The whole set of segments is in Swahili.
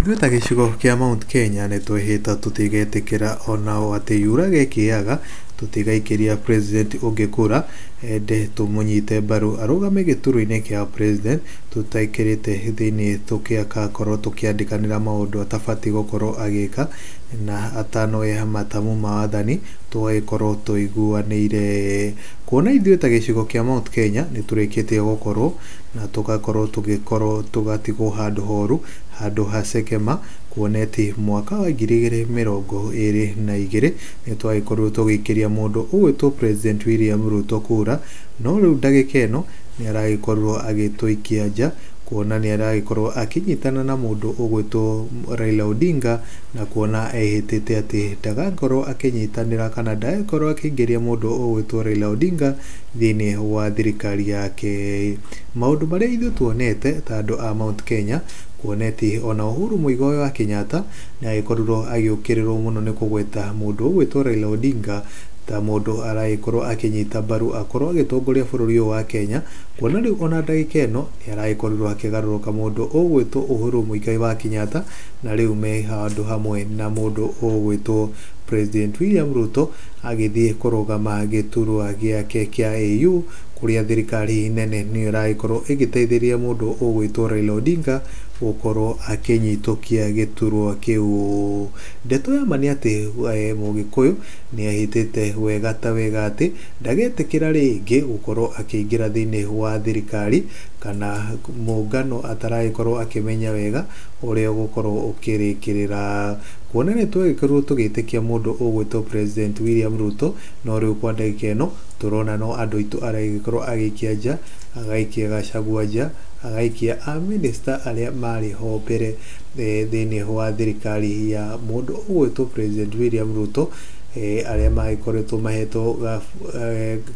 Ithuĩ ta gĩcigo kĩa Mount Kenya nĩ twĩhĩta tũtigetĩkĩra onao atĩ yurage kĩaga tũtigaikĩria president ũngĩ kura ende tũmũnyite mbaru arũgame gĩturwa-inĩ kĩa president tũtaikĩrĩte thĩinĩ tũgĩakorwo tũkĩandĩkanĩra maũndũ atabatiĩ gũkorwo agĩka na atanoe matamu ma wathani tũgagĩkorwo tũiguanĩire. Kuona ithuĩ ta gĩcigo kĩa Mount Kenya nĩ tũrĩkĩtie gũkorwo na tũgakorwo tũgatigwo handũ horu handũ hacekema, kuoneti mwaka wa 2022 nĩ twagĩkorwo tũgĩikĩria mũndũ ũgwĩtwo President William Ruto kura, no rĩu ndagĩka ĩno nĩ aragĩkorwo agĩtũikia nja, kuona nĩ aragĩkorwo akĩnyitana na mũndũ ũgwĩtwo Raila Odinga na kuona ehĩtĩte atĩ ndagakorwo akĩnyitanĩra kana ndagakorwo akĩingĩria mũndũ ũgwĩtwo Raila Odinga thĩinĩ wa thirikari yake. Maũndũ marĩa ithuĩ tuonete ta andũ a Mount Kenya, kuoneti ona Uhuru Muigai wa Kenyatta nĩ agĩkorirwo agĩũkĩrĩrwo mũno nĩ kũgweta mũndũ ũgwĩtwo Raila Odinga ta mũndũ aragĩkorwo akĩnyita mbaru akorwo agĩtongoria bũrũri ũyũ wa Kenya, kuona rĩu ona ndagĩka ĩno nĩ aragĩkorirwo akĩgarũrũka mũndũ ũgwĩtwo Uhuru Muigai wa Kenyatta na rĩu me handũ hamwe na mũndũ ũgwĩtwo President William Ruto agĩthiĩ kũrũgama gĩturwa gĩake kĩa AU, kũrĩa thirikari nene nĩ ĩragĩkorwo ĩgĩteithĩrĩria mũndũ ũgwĩtwo Raila Odinga gũkorwo akĩnyitũkia gĩturwa kĩu. Ndeto ya ma nĩ atĩ Mugikuyu nĩ ahĩtĩte wega ta wega atĩ ndagetĩkĩra rĩngĩ gũkorwo akĩingĩra thĩinĩ wa thirikari kana mũngano ataragĩkorwo akĩmenya wega ũrĩa gũkorwo ũkĩrĩkĩrĩra. Kuona nĩ twagĩkorwo tũgĩtĩkia mũndũ ũgwĩtwo President William Ruto, no rĩu kwa ndagĩka ĩno tũrona no andũ aitũ aragĩkorwo agĩikia nja, agaikia Gachagua nja, agaikia a minister arĩa marĩ ho mbere thĩinĩ wa thirikari ya mũndũ ũgwĩtwo President William Ruto, arĩa magĩkoretwo mahetwo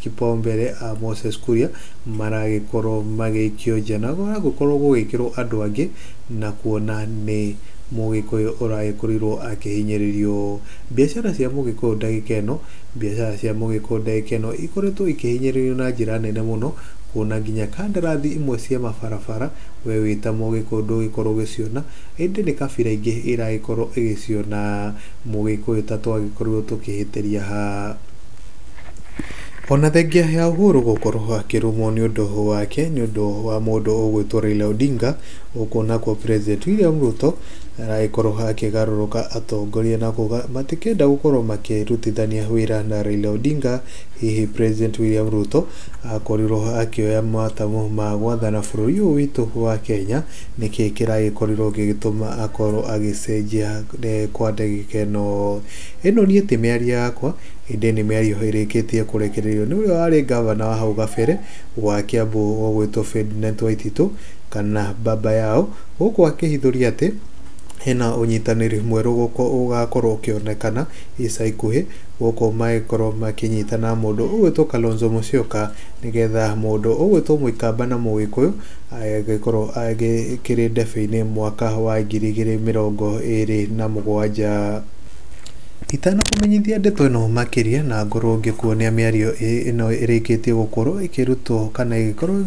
kipaumbele a Moses Kuria maragĩkorwo magĩikio nja na gũkorwo gũgĩkĩrwo andũ angĩ, na kuona nĩ Mugikuyu ũragĩkorirwo akĩhinyĩrĩrio. Biacara cia Mugikuyu ndagĩka ĩno, biacara cia Mugikuyu ndagĩka ĩno ikoretwo ikĩhinyĩrĩrio na njĩra nene mũno, kuona nginya kandarathi imwe cia mabarabara we wĩta Mugikuyu ndũgĩkorwo ũgĩciona, ĩndĩ nĩ kabira ingĩ ĩragĩkorwo ĩgĩciona Mugikuyu ta twagĩkorirwo tũkĩhĩtĩria ha. Ona thengia ya Uhuru gũkorwo akĩrũmwo nĩ ũndũ wake nĩ ũndũ wa mũndũ ũgwĩtwo Raila Odinga, ũkuona kwa President William Ruto aragĩkorwo akĩgarũrũka atongoria na kuga matikenda gũkorwo makĩrutithania wĩra na Raila Odinga. Hihi President William Ruto akorirwo akĩoya matamu ma gwathana bũrũri ũyũ witũ wa Kenya, nĩkĩ kĩragĩkorirwo gĩgĩtũma akorwo agĩcenjia kwa ndagĩka ĩno. Ĩno niĩ ti mĩario yakwa, ĩndĩ nĩ mĩario ĩrĩkĩtie kũrekererio nĩ ũrĩa warĩ gavana wa hau gabere wa Kiambu ũgwĩtwo Ferdinand Waititu kana baba yao, gũkũ akĩhithũria atĩ hena ũnyitanĩri mwerũ gũkũ ũgakorwo ũkĩonekana ica ikuhĩ, gũkũ magĩkorwo makĩnyitana mũndũ ũgwĩtwo Kalonzo Musyoka, nĩgetha mũndũ ũgwĩtwo Mũikamba na Mugikuyu agĩkorwo agĩkĩrĩ ndebe-inĩ mwaka wa 2027. Itanakũmenyithia ndeto ĩno makĩria na ngorwo ngĩkuonia mĩario ĩno ĩrĩkĩtie gũkorwo ĩkĩrutwo kana ĩgĩkorwo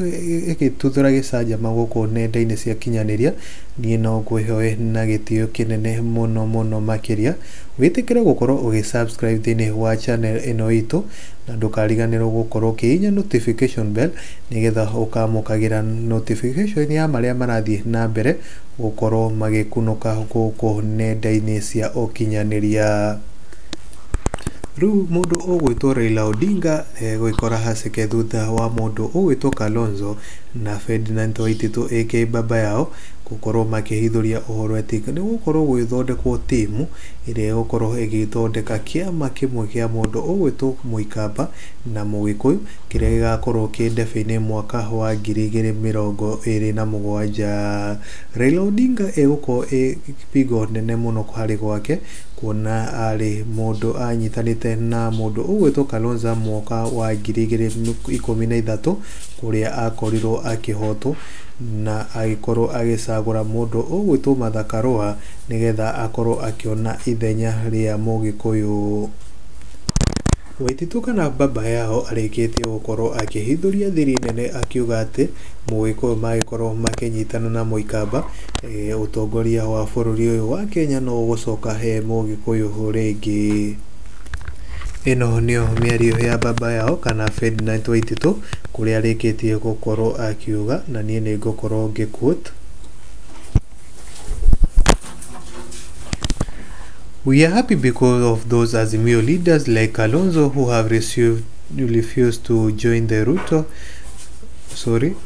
ĩgĩtuthũra gĩcanjama gũkũ nenda-inĩ cia kinyanĩria, niĩ no ngwĩhoe na gĩtĩo kĩnene mũno mũno makĩria wĩtĩkĩre gũkorwo ũgĩ-subscribe thĩinĩ wa channel ĩno itũ, na ndũkariganĩrwo gũkorwo ũkĩhihinya notification bell nĩgetha ũkamũkagĩra notification ya marĩa marathiĩ na mbere gũkorwo magĩkunũka gũkũ nenda-inĩ cia ũkinyanĩria. Rĩu mũndũ ũgwĩtwo Raila Odinga gwĩkora haceke thutha wa mũndũ ũgwĩtwo Kalonzo na Ferdinand Waititu aka baba yao gũkorwo makĩhithũria ũhoro atĩ nĩ gũkorwo gwĩthondekwo timu ĩrĩa gũkorwo ĩgĩthondeka kĩama kĩmwe kĩa mũndũ ũgwĩtwo Mũikamba na Mugikuyu, kĩrĩa gĩgakorwo kĩ ndebe-inĩ mwaka wa 2027. Raila Odinga egũkorwo ĩpigo nene mũno harĩ gwake, kuona arĩ mũndũ anyitanĩte na mũndũ ũgwĩtwo Kalonzo mwaka wa 2013 kũrĩa akorirwo akĩhotwo na agĩkorwo agĩcagũra mũndũ ũgwĩtwo Martha Karua nĩgetha akorwo akĩona ithenya rĩa Mugikuyu. Waititu kana baba yao arĩkĩtie gũkorwo akĩhithũria thiri nene akiuga atĩ Mũgikuyu magĩkorwo makĩnyitana na Mũikamba ũtongoria wa bũrũri ũyũ wa Kenya no gũcoka he Mũgikuyu rĩngĩ. Ĩno nĩyo mĩario ya baba yao kana Ferdinand Waititu kũrĩa arĩkĩtie gũkorwo akiuga, na niĩ nĩ ngũkorwo ngĩquote. We are happy because of those Azimio leaders like Kalonzo who have refused to join the Ruto.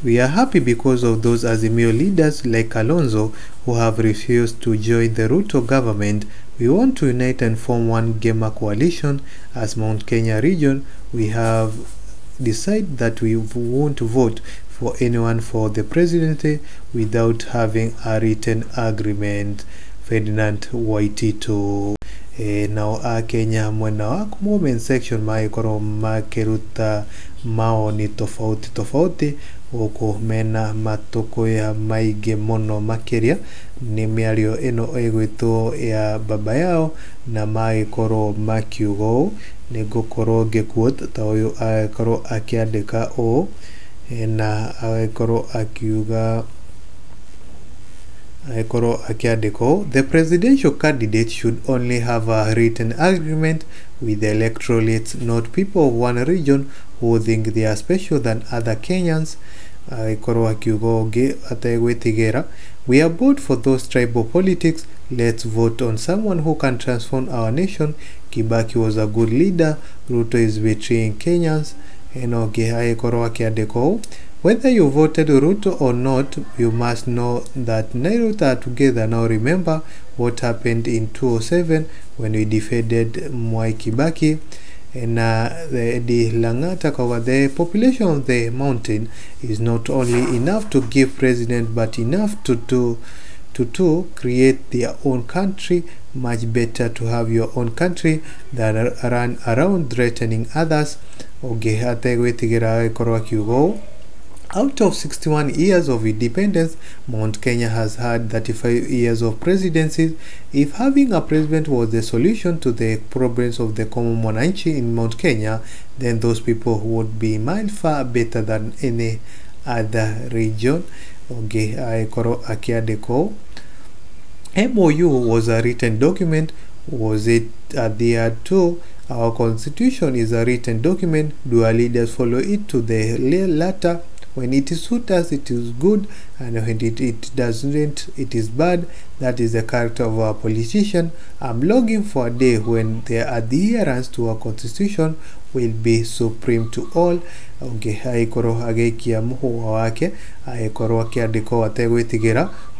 We are happy because of those Azimio leaders like Kalonzo who have refused to join the Ruto government. We want to unite and form one Gema coalition as Mount Kenya region. We have decided that we won't vote for anyone for the presidency without having a written agreement. Ferdinand Waititu. Nao a Kenya mwena wa comment section magĩkorwo makĩruta maoni tofauti gũkũ mena matũkũya maingĩ mũno makĩria. Nĩ mĩario ĩno ĩgwĩtwo ya baba yao na magĩkorwo makiuga ũũ. Nĩ ngũkorwo ngĩquote ta ũyũ agĩkorwo akĩandĩka ũũ na agĩkorwo akiuga the presidential candidate should only have a written agreement with the electorates, not people of one region who think they are special than other Kenyans. We are both for those tribal politics. Let's vote on someone who can transform our nation. Kibaki was a good leader. Ruto is betraying Kenyans. Whether you voted Ruto or not, you must know that Nairobi are together. Now remember what happened in 2007 when we defeated Mwai Kibaki. And the Langata cover, the population of the mountain is not only enough to give president, but enough to create their own country. Much better to have your own country than run around threatening others. Out of 61 years of independence, Mount Kenya has had 35 years of presidencies. If having a president was the solution to the problems of the common mwananchi in Mount Kenya, then those people would be miles far better than any other region. MOU was a written document. Was it adhered to? Our constitution is a written document. Do our leaders follow it to the latter? When it suits us, it is good, and when it doesn't, it is bad. That is the character of our politician. I'm longing for a day when their adherence to our constitution will be supreme to all.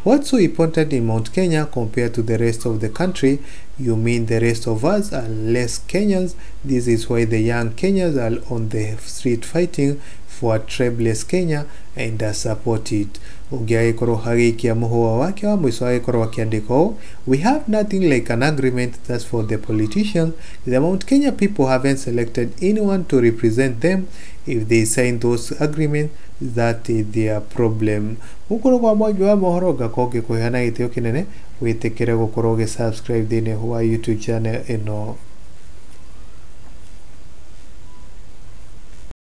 What's so important in Mount Kenya compared to the rest of the country? You mean the rest of us are less Kenyans? This is why the young Kenyans are on the street fighting for a tribeless Kenya and support it. We have nothing like an agreement. That's for the politicians. The Mount Kenya people haven't selected anyone to represent them. If they sign those agreements, that is their problem. Mohoro gakoge kuhana itio kinene witekere gukoroge subscribe thini wa YouTube channel ino.